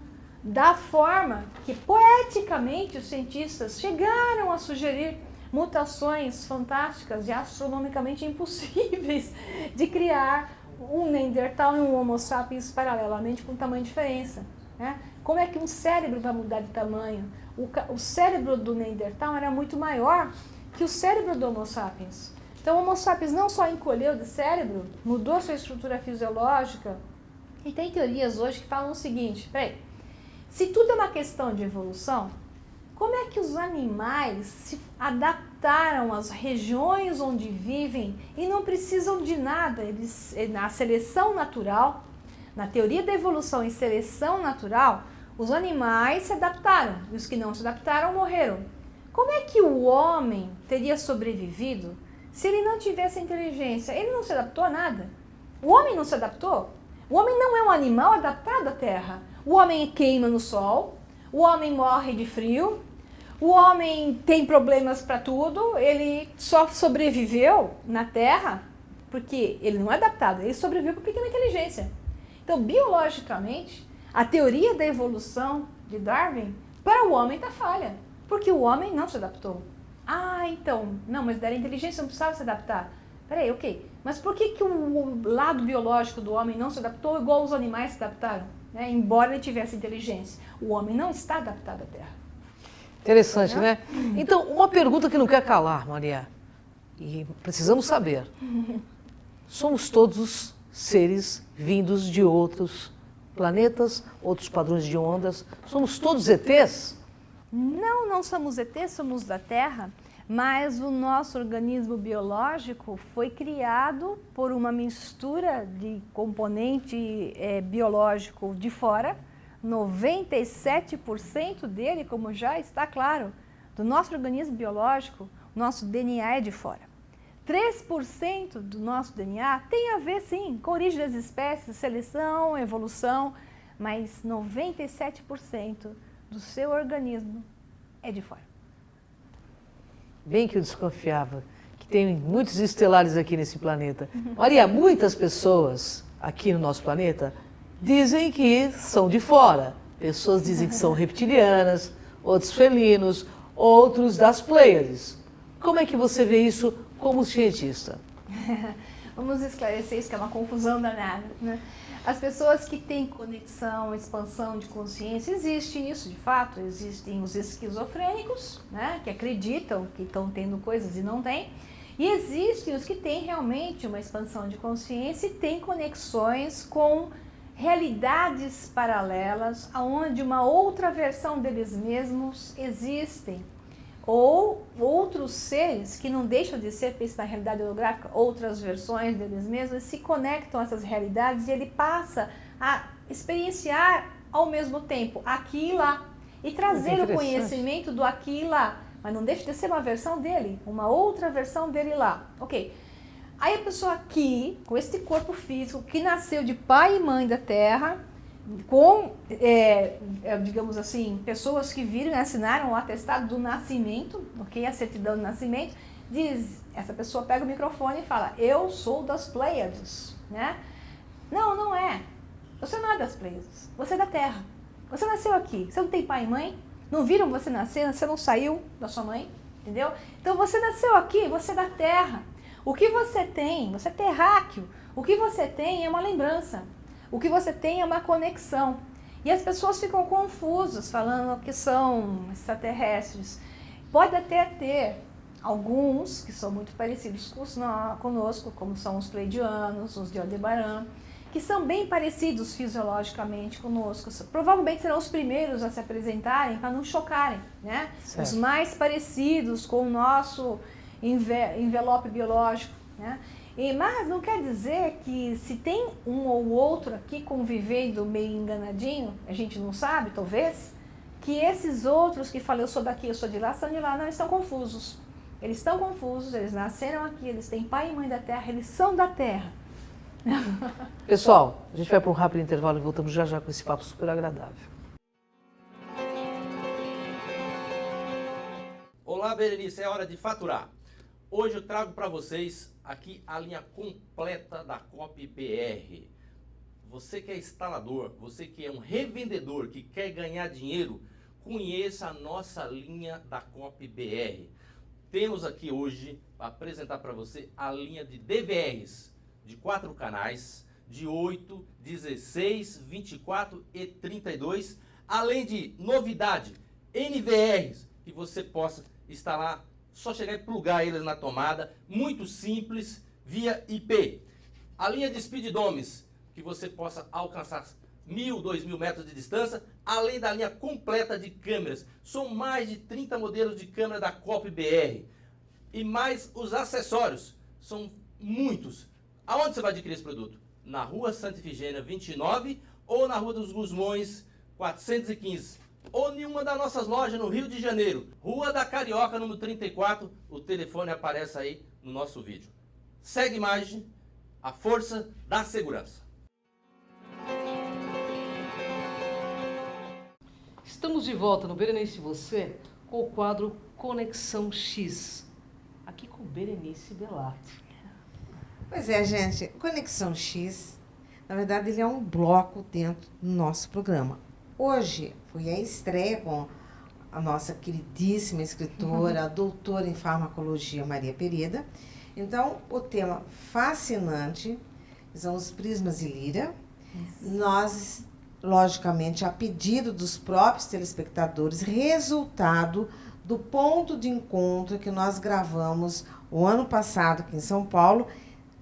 da forma que poeticamente os cientistas chegaram a sugerir mutações fantásticas e astronomicamente impossíveis de criar um Neandertal e um Homo sapiens paralelamente com tamanho de diferença, né? Como é que um cérebro vai mudar de tamanho? O cérebro do Neandertal era muito maior que o cérebro do Homo sapiens. Então o Homo sapiens não só encolheu de cérebro, mudou sua estrutura fisiológica, e tem teorias hoje que falam o seguinte, peraí, se tudo é uma questão de evolução, como é que os animais se adaptaram às regiões onde vivem e não precisam de nada? Eles, na seleção natural, na teoria da evolução e seleção natural, os animais se adaptaram e os que não se adaptaram morreram. Como é que o homem teria sobrevivido se ele não tivesse inteligência? Ele não se adaptou a nada. O homem não se adaptou. O homem não é um animal adaptado à Terra. O homem queima no sol, o homem morre de frio, o homem tem problemas para tudo, ele só sobreviveu na Terra porque ele não é adaptado, ele sobreviveu porque tem uma inteligência. Então, biologicamente, a teoria da evolução de Darwin para o homem está falha, porque o homem não se adaptou. Ah, então, não, mas da inteligência não precisava se adaptar. Peraí, ok, mas por que o lado biológico do homem não se adaptou igual os animais se adaptaram? Né? Embora ele tivesse inteligência, o homem não está adaptado à Terra. Interessante, né? Então, uma pergunta que não quer calar, Maria, e precisamos saber. Somos todos seres vindos de outros planetas, outros padrões de ondas? Somos todos ETs? Não, não somos ETs, somos da Terra, mas o nosso organismo biológico foi criado por uma mistura de componente biológico de fora. 97% dele, como já está claro, do nosso organismo biológico, nosso DNA é de fora. 3% do nosso DNA tem a ver, sim, com a origem das espécies, seleção, evolução, mas 97% do seu organismo é de fora. Bem que eu desconfiava que tem muitos estelares aqui nesse planeta. Maria, muitas pessoas aqui no nosso planeta dizem que são de fora. Pessoas dizem que são reptilianas, outros felinos, outros das Pleiades. Como é que você vê isso como cientista? Vamos esclarecer isso, que é uma confusão danada, né? As pessoas que têm conexão, expansão de consciência, existe isso de fato, existem os esquizofrênicos, né, que acreditam que estão tendo coisas e não têm, e existem os que têm realmente uma expansão de consciência e têm conexões com realidades paralelas, onde uma outra versão deles mesmos existem, ou outros seres que não deixam de ser, pensa na realidade holográfica, outras versões deles mesmos, se conectam a essas realidades e ele passa a experienciar ao mesmo tempo aqui e lá, e trazer o conhecimento do aqui e lá, mas não deixa de ser uma versão dele, uma outra versão dele lá, ok? Aí a pessoa aqui, com esse corpo físico, que nasceu de pai e mãe da Terra, com, digamos assim, pessoas que viram e assinaram o atestado do nascimento, ok? A certidão do nascimento, diz, essa pessoa pega o microfone e fala, eu sou das Pleiades, né? Não, não é. Você não é das Pleiades, você é da Terra. Você nasceu aqui, você não tem pai e mãe, não viram você nascer, você não saiu da sua mãe, entendeu? Então você nasceu aqui, você é da Terra. O que você tem, você é terráqueo, o que você tem é uma lembrança, o que você tem é uma conexão. E as pessoas ficam confusas falando que são extraterrestres. Pode até ter alguns que são muito parecidos conosco, como são os pleidianos, os de Aldebaran, que são bem parecidos fisiologicamente conosco. Provavelmente serão os primeiros a se apresentarem para não chocarem, né? Certo. Os mais parecidos com o nosso envelope biológico, né? Mas não quer dizer que se tem um ou outro aqui convivendo meio enganadinho, a gente não sabe, talvez, que esses outros que falam eu sou daqui, eu sou de lá, são de lá, não, estão confusos. Eles estão confusos, eles nasceram aqui, eles têm pai e mãe da terra, eles são da terra. Pessoal, a gente vai para um rápido intervalo e voltamos já já com esse papo super agradável. Olá, Berenice, é hora de faturar. Hoje eu trago para vocês aqui a linha completa da Cop BR. Você que é instalador, você que é um revendedor, que quer ganhar dinheiro, conheça a nossa linha da Cop BR. Temos aqui hoje para apresentar para você a linha de DVRs de 4 canais, de 8, 16, 24 e 32, além de novidade, NVRs, que você possa instalar, só chegar e plugar eles na tomada, muito simples, via IP. A linha de Speeddomes, que você possa alcançar 1.000, 2.000 metros de distância, além da linha completa de câmeras. São mais de 30 modelos de câmera da Cop BR. E mais os acessórios, são muitos. Aonde você vai adquirir esse produto? Na Rua Santa Ifigênia 29 ou na Rua dos Gusmões 415. Ou em uma das nossas lojas no Rio de Janeiro, Rua da Carioca, número 34, o telefone aparece aí no nosso vídeo. Segue a imagem, a força da segurança. Estamos de volta no Berenice e Você com o quadro Conexão X, aqui com Berenice Belatti. Pois é, gente, Conexão X, na verdade, ele é um bloco dentro do nosso programa. Hoje foi a estreia com a nossa queridíssima escritora, a doutora em farmacologia Maria Pereda. Então, o tema fascinante são os prismas de Lira. Nós, logicamente, a pedido dos próprios telespectadores, resultado do ponto de encontro que nós gravamos o ano passado aqui em São Paulo.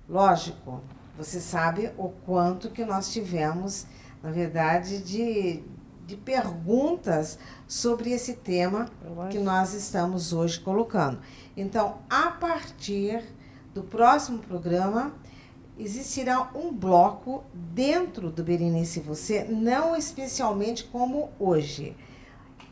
Lógico, você sabe o quanto que nós tivemos, na verdade, de perguntas sobre esse tema que nós estamos hoje colocando. Então, a partir do próximo programa, existirá um bloco dentro do Berenice e Você, não especialmente como hoje.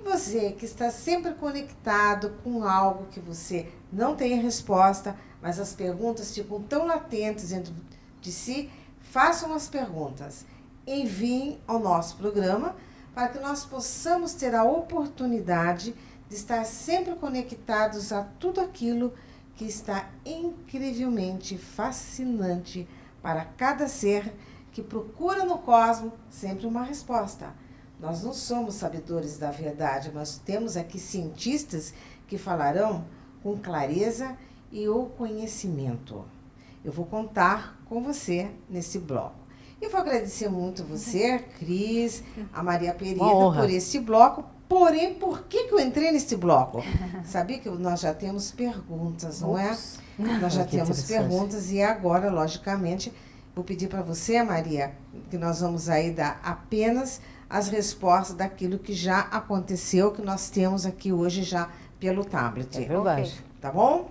Você que está sempre conectado com algo que você não tem resposta, mas as perguntas ficam tão latentes dentro de si, façam as perguntas, enviem ao nosso programa para que nós possamos ter a oportunidade de estar sempre conectados a tudo aquilo que está incrivelmente fascinante para cada ser que procura no cosmos sempre uma resposta. Nós não somos sabedores da verdade, mas temos aqui cientistas que falarão com clareza e o conhecimento. Eu vou contar com você nesse bloco. E vou agradecer muito você, Cris, a Maria Pereda, por este bloco. Porém, por que eu entrei nesse bloco? Sabia que nós já temos perguntas, não é? Nós já temos perguntas e agora, logicamente, vou pedir para você, Maria, que nós vamos aí dar apenas as respostas daquilo que já aconteceu, que nós temos aqui hoje já pelo tablet. É verdade. Okay. Tá bom?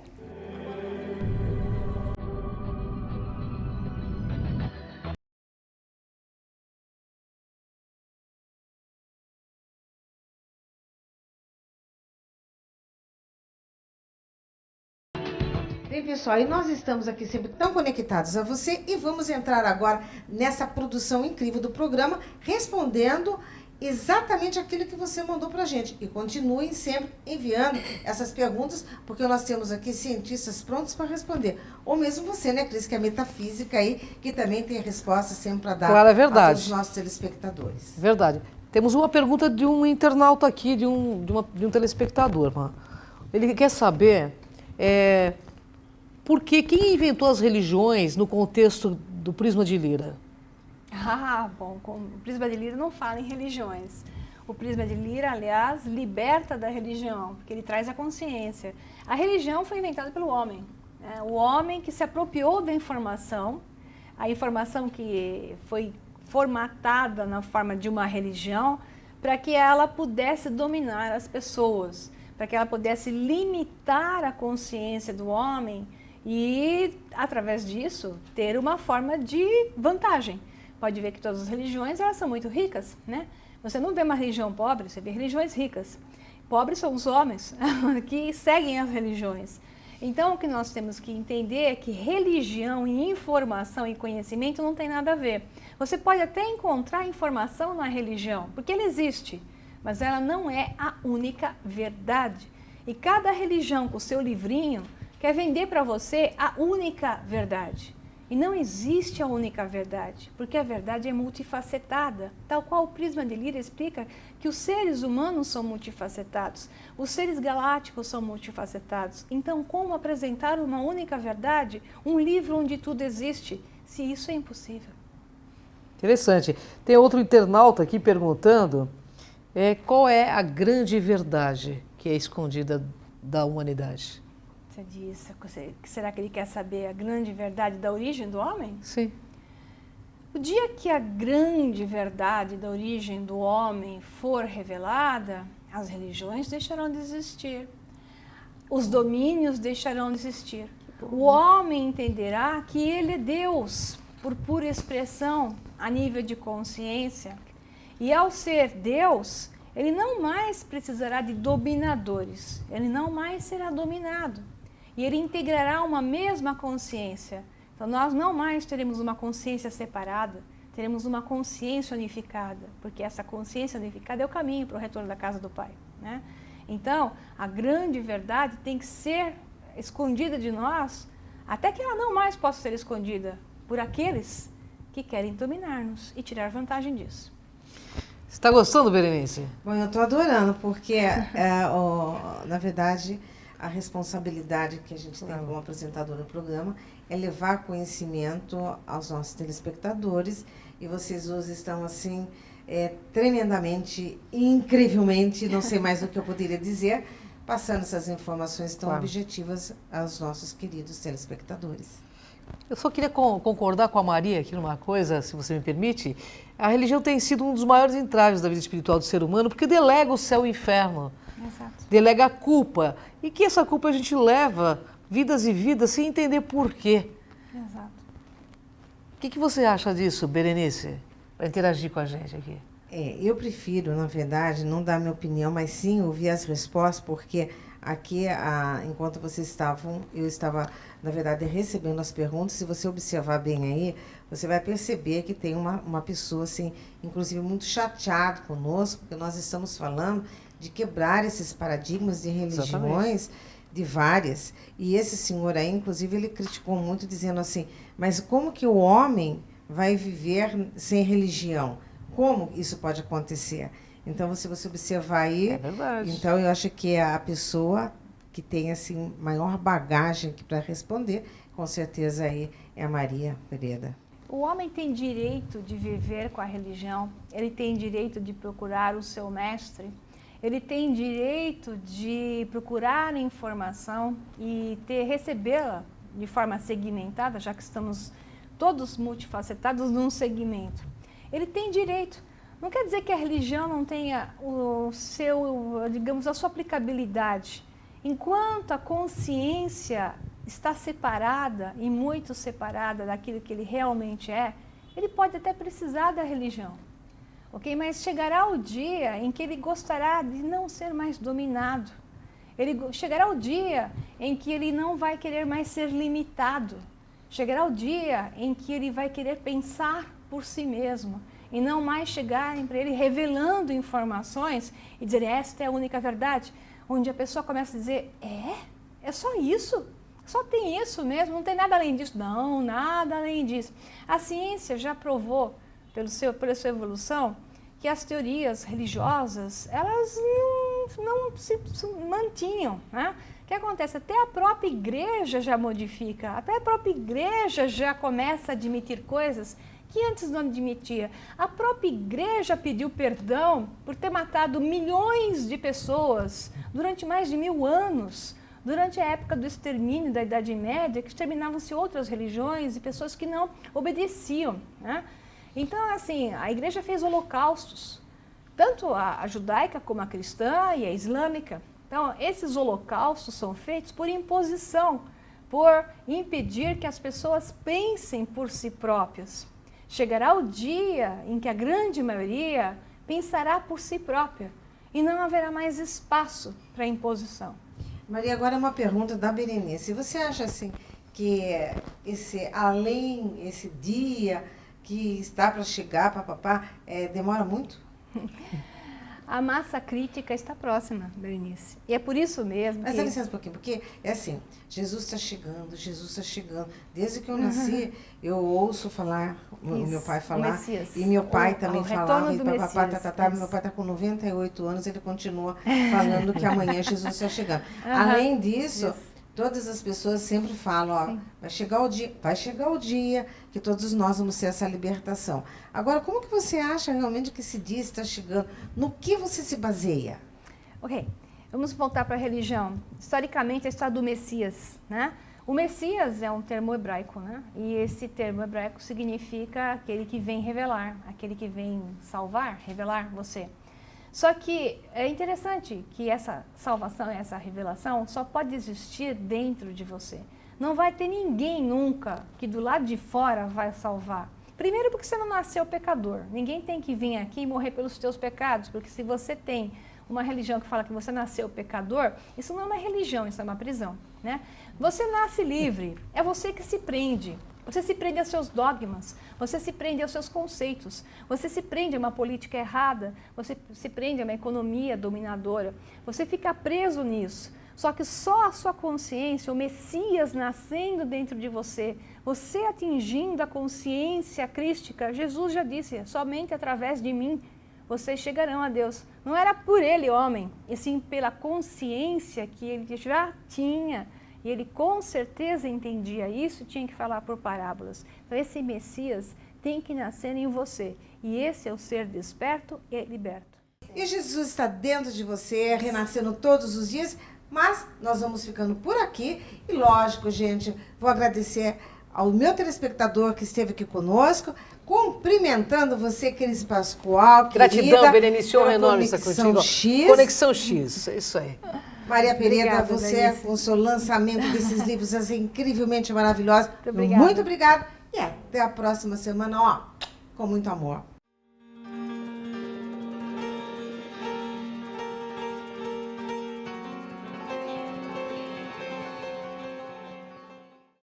Bem, pessoal, e nós estamos aqui sempre tão conectados a você e vamos entrar agora nessa produção incrível do programa, respondendo exatamente aquilo que você mandou pra gente. E continuem sempre enviando essas perguntas, porque nós temos aqui cientistas prontos para responder. Ou mesmo você, né, Cris, que é metafísica aí, que também tem resposta sempre para dar claro, é verdade. a todos os nossos telespectadores. Verdade. Temos uma pergunta de um internauta aqui, de um telespectador. Ele quer saber por que quem inventou as religiões no contexto do prisma de Lira? Bom, o prisma de Lira não fala em religiões. O prisma de Lira, aliás, liberta da religião, porque ele traz a consciência. A religião foi inventada pelo homem. Né? O homem que se apropriou da informação, a informação que foi formatada na forma de uma religião, para que ela pudesse dominar as pessoas, para que ela pudesse limitar a consciência do homem e, através disso, ter uma forma de vantagem. Pode ver que todas as religiões elas são muito ricas, né? Você não vê uma religião pobre, você vê religiões ricas. Pobres são os homens que seguem as religiões. Então, o que nós temos que entender é que religião e informação e conhecimento não tem nada a ver. Você pode até encontrar informação na religião, porque ela existe, mas ela não é a única verdade. E cada religião com o seu livrinho quer vender para você a única verdade. E não existe a única verdade, porque a verdade é multifacetada, tal qual o Prisma de Lira explica que os seres humanos são multifacetados, os seres galácticos são multifacetados. Então, como apresentar uma única verdade, um livro onde tudo existe, se isso é impossível? Interessante. Tem outro internauta aqui perguntando qual é a grande verdade que é escondida da humanidade? Você diz, será que ele quer saber a grande verdade da origem do homem? Sim. O dia que a grande verdade da origem do homem for revelada, as religiões deixarão de existir, os domínios deixarão de existir. O homem entenderá que ele é Deus, por pura expressão, a nível de consciência. E ao ser Deus, ele não mais precisará de dominadores, ele não mais será dominado. E ele integrará uma mesma consciência. Então, nós não mais teremos uma consciência separada, teremos uma consciência unificada, porque essa consciência unificada é o caminho para o retorno da casa do Pai, né? Então, a grande verdade tem que ser escondida de nós, até que ela não mais possa ser escondida por aqueles que querem dominar-nos e tirar vantagem disso. Você está gostando, Berenice? Bom, eu estou adorando, porque, na verdade, a responsabilidade que a gente tem como apresentador do programa é levar conhecimento aos nossos telespectadores, e vocês hoje estão, assim, tremendamente, incrivelmente, não sei mais o que eu poderia dizer, passando essas informações tão objetivas aos nossos queridos telespectadores. Eu só queria concordar com a Maria aqui numa coisa, se você me permite. A religião tem sido um dos maiores entraves da vida espiritual do ser humano, porque delega o céu e o inferno. Exato. Delega a culpa. E que essa culpa a gente leva vidas e vidas sem entender por quê. Exato. O que você acha disso, Berenice? Para interagir com a gente aqui. Eu prefiro, na verdade, não dar minha opinião, mas sim ouvir as respostas, porque aqui, enquanto vocês estavam, eu estava, na verdade, recebendo as perguntas. Se você observar bem aí, você vai perceber que tem uma pessoa, assim, inclusive muito chateada conosco, porque nós estamos falando de quebrar esses paradigmas de religiões, de várias. E esse senhor aí, inclusive, ele criticou muito, dizendo assim, mas como que o homem vai viver sem religião? Como isso pode acontecer? Então, se você observar aí, é verdade. Então eu acho que a pessoa que tem, assim, maior bagagem para responder, com certeza aí é a Maria Pereira. O homem tem direito de viver com a religião, ele tem direito de procurar o seu mestre, ele tem direito de procurar informação e recebê-la de forma segmentada, já que estamos todos multifacetados num segmento. Ele tem direito. Não quer dizer que a religião não tenha a sua aplicabilidade. Enquanto a consciência está separada e muito separada daquilo que ele realmente é, ele pode até precisar da religião. Ok? Mas chegará o dia em que ele gostará de não ser mais dominado. Chegará o dia em que ele não vai querer mais ser limitado. Chegará o dia em que ele vai querer pensar por si mesmo e não mais chegarem para ele revelando informações e dizer, esta é a única verdade, onde a pessoa começa a dizer, é só isso? Só tem isso mesmo? Não tem nada além disso? Não, nada além disso. A ciência já provou, pela sua evolução, que as teorias religiosas, elas não se mantinham, né? O que acontece? Até a própria igreja já modifica, até a própria igreja já começa a admitir coisas que antes não admitia. A própria igreja pediu perdão por ter matado milhões de pessoas durante mais de 1000 anos, durante a época do extermínio da Idade Média, que exterminavam-se outras religiões e pessoas que não obedeciam, né? Então, assim, a igreja fez holocaustos, tanto a judaica como a cristã e a islâmica. Então, esses holocaustos são feitos por imposição, por impedir que as pessoas pensem por si próprias. Chegará o dia em que a grande maioria pensará por si própria e não haverá mais espaço para imposição. Maria, agora uma pergunta da Berenice. Você acha assim que esse dia que está para chegar, papapá, demora muito? A massa crítica está próxima, Berenice. E é por isso mesmo Mas que... dá licença um pouquinho, porque é assim, Jesus está chegando. Desde que eu nasci, eu ouço falar, o meu pai falar, e meu pai também falava, e papapá, meu pai está com 98 anos, ele continua falando que amanhã Jesus está chegando. Além disso, todas as pessoas sempre falam, ó, vai chegar o dia que todos nós vamos ter essa libertação. Agora, como que você acha realmente que esse dia está chegando? No que você se baseia? Ok, vamos voltar para a religião. Historicamente, a história do Messias, né? O Messias é um termo hebraico, né? E esse termo hebraico significa aquele que vem revelar, aquele que vem salvar, revelar você. Só que é interessante que essa salvação, essa revelação só pode existir dentro de você. Não vai ter ninguém nunca que do lado de fora vai salvar. Primeiro porque você não nasceu pecador. Ninguém tem que vir aqui e morrer pelos teus pecados, porque se você tem uma religião que fala que você nasceu pecador, isso não é uma religião, isso é uma prisão, né? Você nasce livre, é você que se prende. Você se prende aos seus dogmas, você se prende aos seus conceitos, você se prende a uma política errada, você se prende a uma economia dominadora, você fica preso nisso. Só que só a sua consciência, o Messias nascendo dentro de você, você atingindo a consciência crística, Jesus já disse, somente através de mim vocês chegarão a Deus. Não era por ele, homem, e sim pela consciência que ele já tinha. E ele com certeza entendia isso e tinha que falar por parábolas. Então esse Messias tem que nascer em você. E esse é o ser desperto e liberto. E Jesus está dentro de você, renascendo todos os dias, mas nós vamos ficando por aqui. E lógico, gente, vou agradecer ao meu telespectador que esteve aqui conosco, cumprimentando você, Cris Pascoal, Gratidão, Berenice, honra enorme estar contigo. X. Conexão X, é isso aí. Maria Pereda, Obrigada, você Berenice. com o seu lançamento desses livros assim, incrivelmente maravilhosos. Muito obrigada. Muito obrigada. E até a próxima semana, ó, com muito amor.